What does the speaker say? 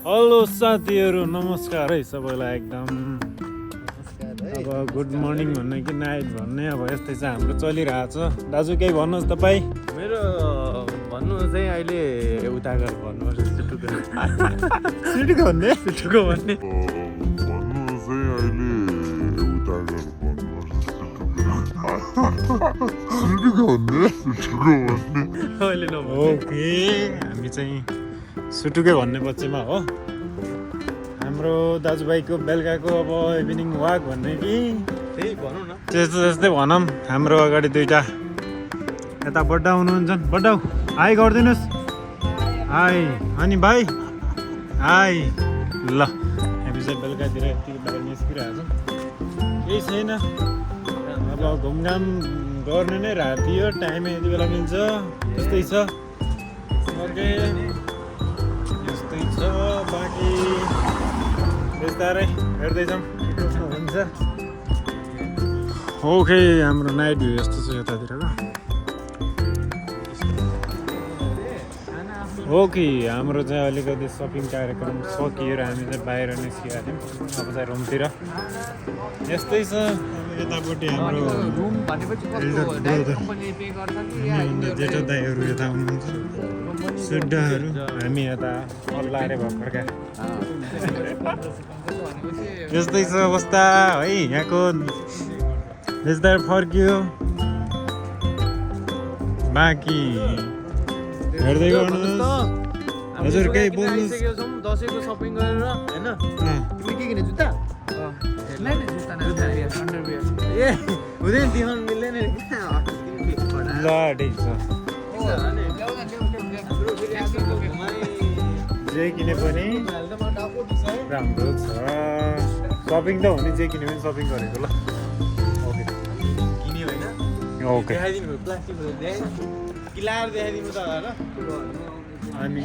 Hello साथीहरू, नमस्कार है सबैलाई एकदम। अब गुड मर्निङ भन्ने कि नाइट भन्ने अब यस्तै चाहिँ हाम्रो चलिरहेछ। दाजु केही भन्नुहोस् तपाईँ। मेरो भन्नु चाहिँ अहिले उता गएर भन्नुपर्छ सुटुको सिटको भन्ने सुटुको भन्ने भन्नु चाहिँ अहिले उता गएर भन्नुपर्छ अहिले नभन्नु ओके, हामी चाहिँ सुटुकै भन्ने पक्षमा हो। हाम्रो दाजुभाइको बेलुकाको अब इभिनिङ वाक भन्ने कि त्यही भनौँ न। त्यस्तै भनौँ। हाम्रो अगाडि दुईवटा यता बड्डा हुनुहुन्छ। बड्डा हाई गरिदिनुहोस्। हाई। अनि भाइ हाई। ल, हामी चाहिँ बेलुकातिर यतिको बाहिर निस्किरहेको छौँ। केही छैन, अब घुमघाम गर्ने नै राति हो। टाइम यति बेला मिल्छ, त्यस्तै छ। ओके, यस्तै छ। बाँकी बिस्तारै हेर्दैछौँ के कस्तो हुन्छ। ओके, हाम्रो नाइट भ्यू यस्तो छ यतातिरको। ओके, हाम्रो चाहिँ अलिकति सपिङ कार्यक्रम सकिएर हामी चाहिँ बाहिर निस्किरहेको थियौँ। अब चाहिँ रुमतिर यस्तै छ। यतापट्टि हाम्रो रुम भनेपछि जेठो दाईहरू यता हुनुहुन्छ, सुड्डाहरू। हामी यता अल्लारे भर्खरका। यस्तै छ अवस्था है यहाँको। बिस्तारै फर्कियो। बाँकी हेर्दै गर्नुहोस्। हजुर केही बोल्नुहोस्। दसैँको सपिङ गरेर होइन तिमीले के किने जुत्ता ए हुँदैन देखाउनु मिल्दैन ल ठिक छ, जे किने पनि राम्रो छ। सपिङ त हुने, जे किने पनि सपिङ गरेको। ल ओके किने होइन ओके। देखाइदिनु भयो प्लास्टिकहरू किलाएर देखाइदिनु त होला हामी